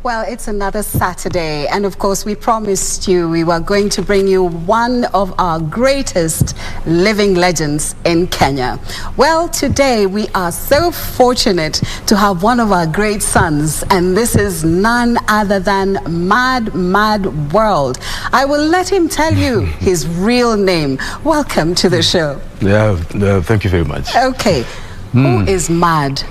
Well, it's another Saturday, and of course we promised you we were going to bring you one of our greatest living legends in Kenya. Well, today we are so fortunate to have one of our great sons, and this is none other than Mad World. I will let him tell you his real name. Welcome to the show. Yeah, thank you very much. Okay. Who is Mad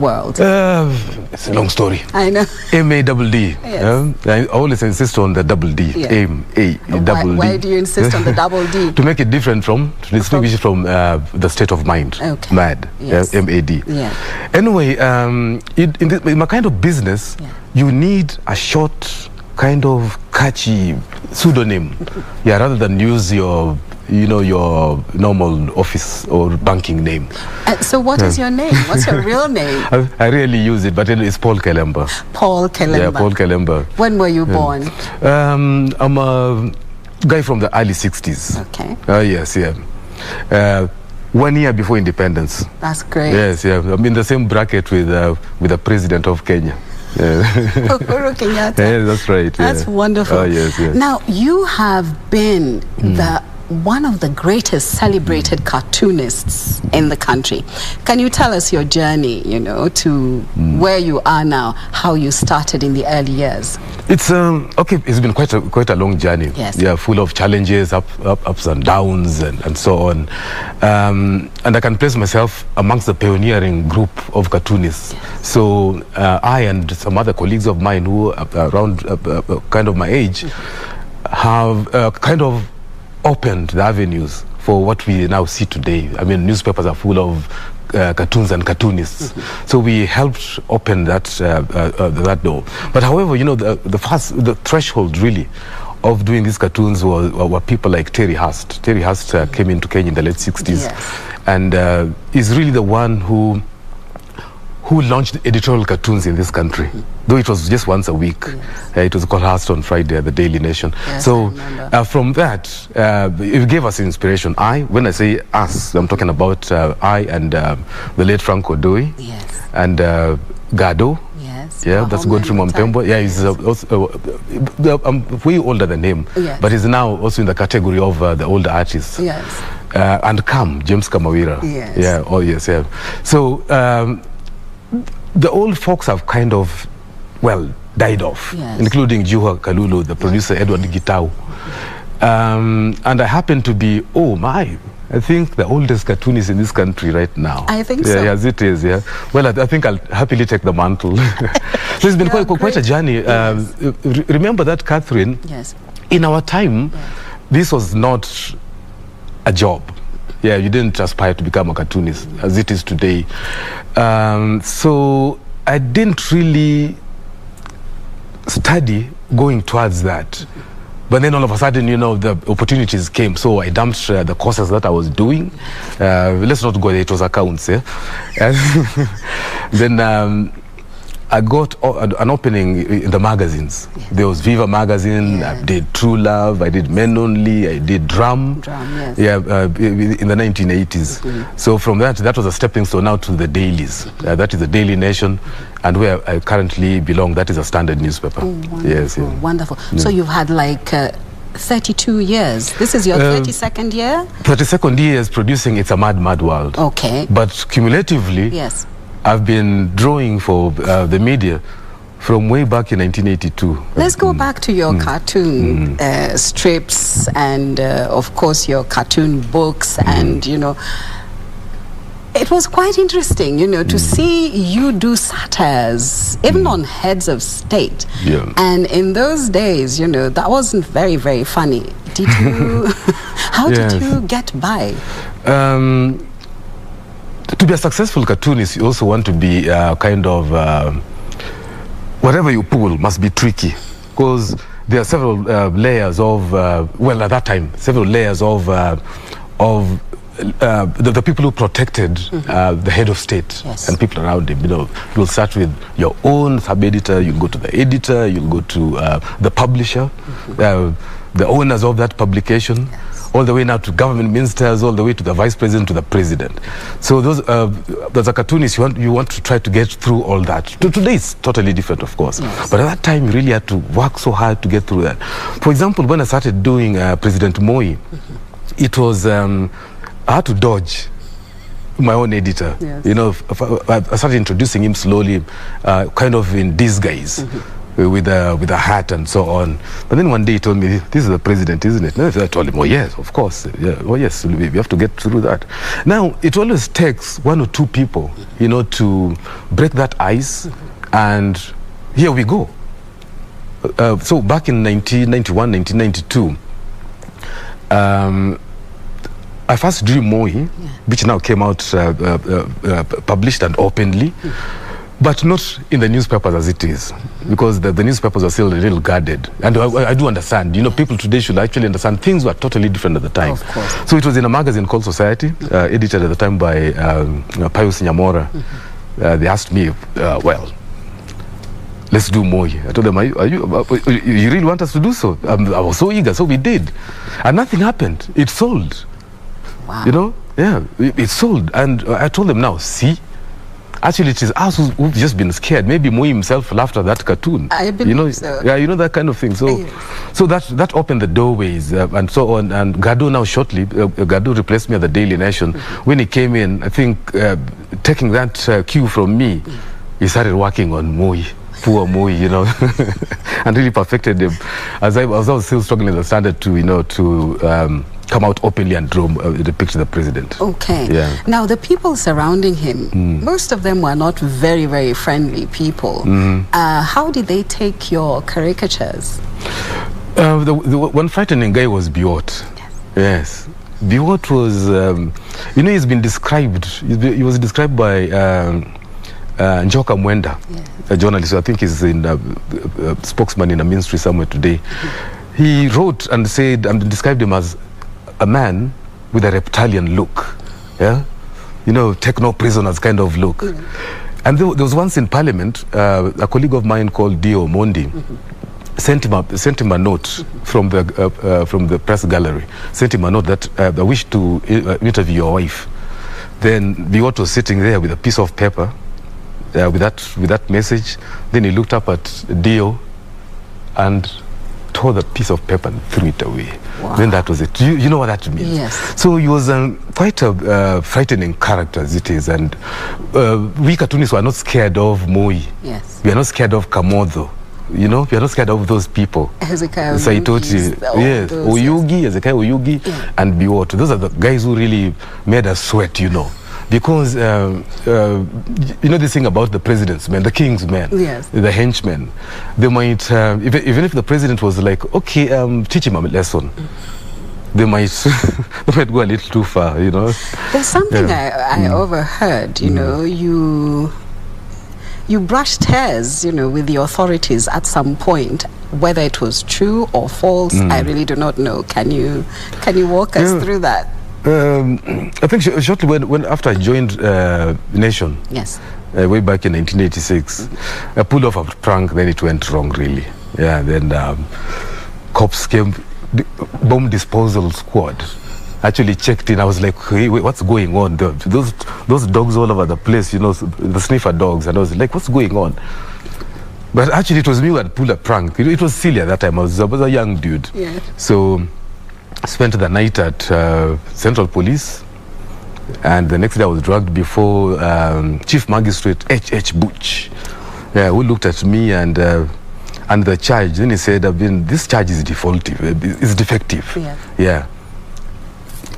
World? It's a long story. I know. M-A-D-D. Yes. I always insist on the double D. Yeah. M-A-D-D. Why do you insist on the double D? To make it different to distinguish it from the state of mind. Okay. Mad. Yes. M-A-D. Yeah. Anyway, in my kind of business, you need a short, kind of catchy pseudonym. Rather than use your your normal office or banking name. So what is your name? What's your real name? I really use it, but it's Paul Kelemba. Paul Kelemba. Yeah, Paul Kelemba. When were you born? I'm a guy from the early 60s. Okay. Yes, yeah. 1 year before independence. That's great. Yes, yeah. I'm in the same bracket with the president of Kenya. Uhuru Kenyatta. Yeah, that's right. That's wonderful. Oh, yes, yes. Now, you have been one of the greatest celebrated cartoonists in the country. Can you tell us your journey, to where you are now, how you started in the early years? It's okay. It's been quite a long journey. Yes. Yeah, full of challenges, ups and downs, and so on. And I can place myself amongst the pioneering group of cartoonists. Yes. So I and some other colleagues of mine who are around kind of my age have kind of opened the avenues for what we now see today. I mean, newspapers are full of cartoons and cartoonists. So we helped open that door. But however, the threshold really of doing these cartoons were people like Terry Hurst. Terry Hurst came into Kenya in the late 60s. Yes. And is really the one who launched editorial cartoons in this country, though it was just once a week. Yes. It was called Hearst on Friday, the Daily Nation. Yes, so from that, it gave us inspiration. When I say us, I'm talking about I and the late Frank Odoi. Yes. And Gado. Yes. Yeah, that's Godfrey Mompembo. Yeah, he's I'm way older than him, but he's now also in the category of the older artists. Yes. And James Kamawira. Yes. Yeah, oh yes, yeah. So the old folks have kind of, died off, including Juha Kalulu, the producer, Edward Gitau. And I happen to be, I think the oldest cartoonist in this country right now. I think so. Yes, it is, yeah. Well, I think I'll happily take the mantle. So it's been quite a journey. Yes. Remember that, Catherine, in our time, this was not a job. Yeah, you didn't aspire to become a cartoonist as it is today. So I didn't really study going towards that. But then all of a sudden, the opportunities came. So I dumped the courses that I was doing. Let's not go there, it was accounts. Yeah? Then I got an opening in the magazines. Yes. There was Viva magazine. I did True Love. I did Men Only. I did Drum. Yes. Yeah, in the 1980s. So from that was a stepping stone now to the dailies. That is the Daily Nation, and where I currently belong, that is a Standard newspaper. Wonderful, yes, wonderful. So you've had 32 years. This is your 32nd year? 32nd year is producing It's a Mad World. Okay. But cumulatively, I've been drawing for the media from way back in 1982. Let's go back to your cartoon strips and, of course, your cartoon books. And, it was quite interesting, to see you do satires, even on heads of state. Yeah. And in those days, that wasn't very, very funny. Did you, how did you get by? To be a successful cartoonist, you also want to be kind of, whatever you pull must be tricky, because there are several layers of, at that time, several layers of the people who protected the head of state and people around him. You'll start with your own sub-editor, you'll go to the editor, you'll go to the publisher, the owners of that publication. all the way now to government ministers, all the way to the vice president, to the president. So those, as a cartoonist, you want to try to get through all that. Today it's totally different, of course. Yes. But at that time, you really had to work so hard to get through that. For example, when I started doing President Moi, it was, I had to dodge my own editor. Yes. You know, I started introducing him slowly, kind of in disguise. With a hat and so on. But then one day he told me, this is the president, isn't it? And I told him, oh yes, of course. Yeah, oh yes, we have to get through that. Now, it always takes one or two people, you know, to break that ice, and here we go. So back in 1991, 1992, I first drew Moi, which now came out published and openly. But not in the newspapers as it is, because the newspapers are still a little guarded. And I do understand, you know, people today should actually understand things were totally different at the time. Of course. So it was in a magazine called Society, edited at the time by Pius Nyamora. They asked me, well, let's do Moi. I told them, you really want us to do so? I was so eager, so we did. And nothing happened. It sold. Wow. You know, yeah, it sold. And I told them, now, see? Actually, it is us who've just been scared. Maybe Moi himself laughed at that cartoon. I believe, you know, so. Yeah, you know, that kind of thing. So, yes. so that opened the doorways and so on. And Gaddo now shortly, Gaddo replaced me at the Daily Nation. When he came in, I think taking that cue from me, he started working on Moi. Poor Moi, you know, and really perfected him. As I was still struggling in the Standard to, you know, to come out openly and depict the president. Okay. Yeah. Now, the people surrounding him, most of them were not very, very friendly people. How did they take your caricatures? The one frightening guy was Biot. Yes. Biot was, you know, he's been described, he was described by Njoka Mwenda, a journalist. I think he's in a spokesman in a ministry somewhere today. He wrote and said, and described him as a man with a reptilian look, yeah, you know, take no prisoners kind of look. And there was once in Parliament, a colleague of mine called Dio Mondi sent him a note from the press gallery. Sent him a note that I wish to interview your wife. Then Biot was sitting there with a piece of paper, with that message. Then he looked up at Dio and tore the piece of paper and threw it away. Wow. Then that was it. You know what that means? Yes. So he was quite a frightening character as it is. And we cartoonists were not scared of Moi. Yes. We are not scared of Kamodho. You know, we are not scared of those people. Hezekiah Saitoti, yes, Oyugi, Hezekiah Oyugi, and Biot. Those are the guys who really made us sweat, you know. Because, you know this thing about the president's men, the king's men, the henchmen, they might, even if the president was like, okay, teach him a lesson, they might go a little too far, you know. There's something I overheard, you know, you brushed hairs, you know, with the authorities at some point. Whether it was true or false, I really do not know. Can you walk us through that? I think shortly when after I joined Nation, way back in 1986, I pulled off a prank. Then it went wrong, really. Yeah. Then cops came, the bomb disposal squad actually checked in. I was like, hey, wait, what's going on? Those dogs all over the place, you know, the sniffer dogs. And I was like, what's going on? But actually, it was me who had pulled a prank. It was silly at that time. I was a young dude. Yeah. So I spent the night at Central Police, and the next day I was dragged before Chief Magistrate H.H. Butch, who looked at me and the charge. Then he said, this charge is defaultive, it's defective. Yeah.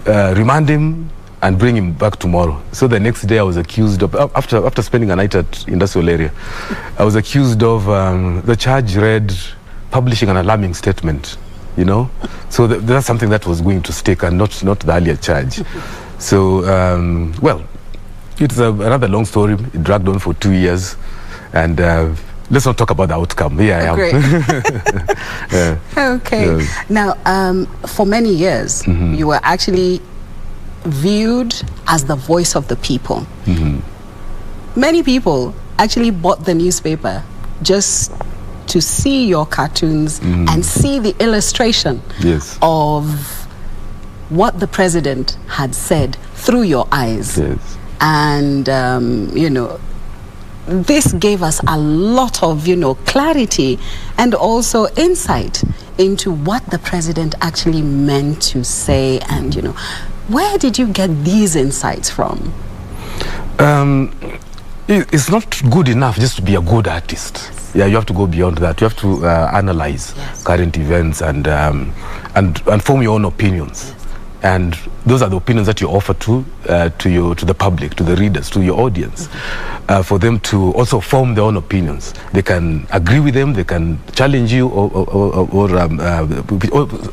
Remand him and bring him back tomorrow. So the next day I was accused of, after spending a night at industrial area, I was accused of, the charge read, publishing an alarming statement. You know, so that's something that was going to stick, and not the earlier charge. So, well, it's another long story. It dragged on for 2 years, and let's not talk about the outcome. Here I am. Great. Okay. Now, for many years, you were actually viewed as the voice of the people. Many people actually bought the newspaper just to see your cartoons and see the illustration of what the president had said through your eyes. Yes. And, you know, this gave us a lot of, you know, clarity and also insight into what the president actually meant to say. And, you know, where did you get these insights from? It's not good enough just to be a good artist. Yeah, you have to go beyond that. You have to analyze current events and form your own opinions. And those are the opinions that you offer to the public, to the readers, to your audience, for them to also form their own opinions. They can agree with them, they can challenge you, or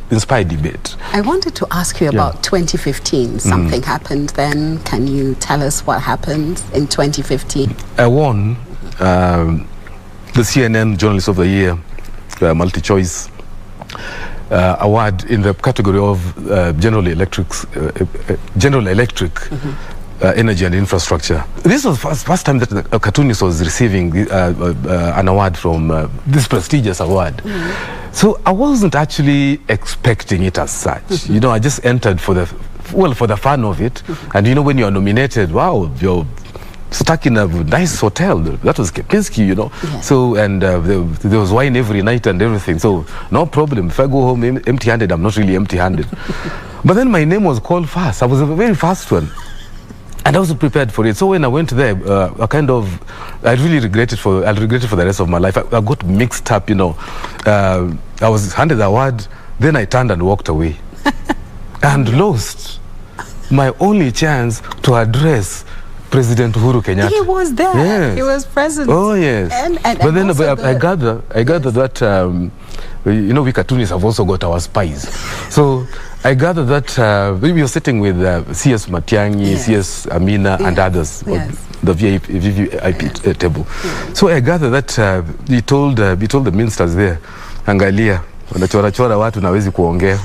inspire debate. I wanted to ask you about 2015. Something happened then. Can you tell us what happened in 2015? I won the CNN Journalist of the Year multi-choice award in the category of General Electric Energy and Infrastructure. This was the first time that a cartoonist was receiving an award from this prestigious award. So I wasn't actually expecting it as such. You know, I just entered for the fun of it. And you know, when you are nominated, wow, you're stuck in a nice hotel. That was KBC, you know. So, and there was wine every night and everything. So, no problem. If I go home empty-handed, I'm not really empty-handed. But then my name was called first. I was a very fast one. And I was prepared for it. So when I went there, I really regretted for the rest of my life. I got mixed up, you know. I was handed the award, then I turned and walked away. And lost my only chance to address President Uhuru Kenyatta. He was there. Yes. He was present. Oh yes. But then I gather that you know, we cartoonists have also got our spies. So I gather that we were sitting with CS Matiang'i, CS Amina, and others, the VIP table. So I gather that he told the ministers there, angalia, wanachora watu nawezi kuongea.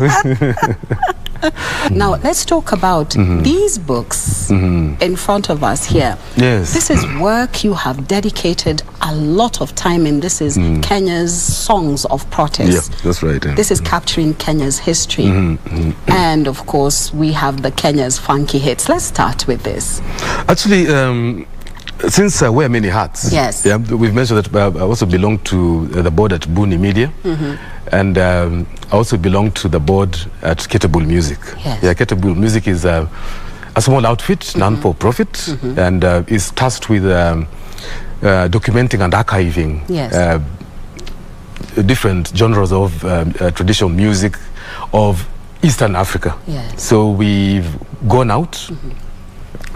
Now, let's talk about these books in front of us here. Yes. This is work you have dedicated a lot of time in. This is Kenya's songs of protest. Yeah, that's right. This is capturing Kenya's history. And, of course, we have the Kenya's funky hits. Let's start with this. Actually, since I wear many hats, yeah, we've mentioned that I also belong to the board at Buni Media, and I also belong to the board at Kelemba Music. Yeah, Kelemba Music is a small outfit, non-for-profit, and is tasked with documenting and archiving different genres of traditional music of Eastern Africa. So we've gone out,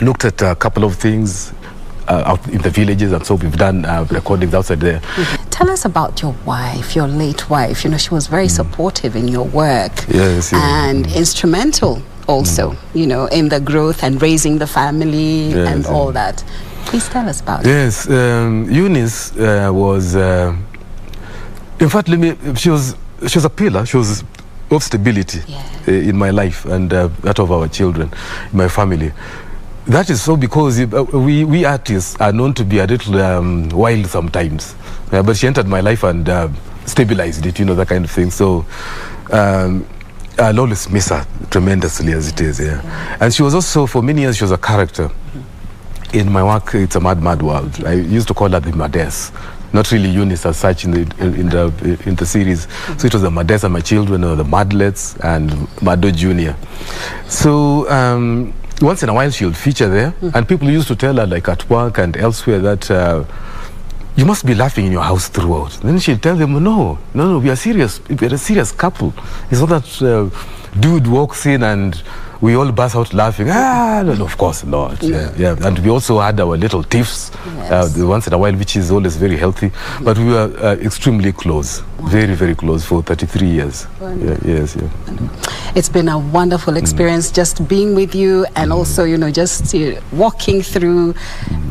looked at a couple of things out in the villages, and so we've done recordings outside there. Tell us about your wife, your late wife. You know, she was very supportive in your work. Yes, and instrumental also, you know, in the growth and raising the family and all that. Please tell us about it. Eunice was, in fact, she was a pillar. She was of stability in my life and that of our children, in my family. That is so because we artists are known to be a little wild sometimes. But she entered my life and stabilized it, you know, that kind of thing. So I'll always miss her tremendously as it is, And she was also, for many years, she was a character. In my work, it's a mad world. I used to call her the Madess. Not really Eunice as such in the series. So it was the Madess and my children, or the Madlets and Maddo Jr. So once in a while she'll feature there, and people used to tell her, like at work and elsewhere, that you must be laughing in your house throughout. Then she'll tell them, no, we are serious. We're a serious couple. It's not that dude walks in and we all burst out laughing. No, of course not. Yeah. And we also had our little tiffs once in a while, which is always very healthy. But we were extremely close, very, very close for 33 years. It's been a wonderful experience just being with you and also, you know, just walking through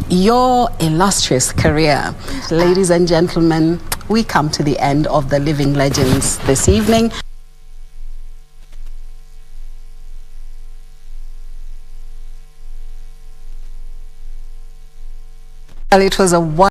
your illustrious career. Ladies and gentlemen, we come to the end of the Living Legends this evening. It was a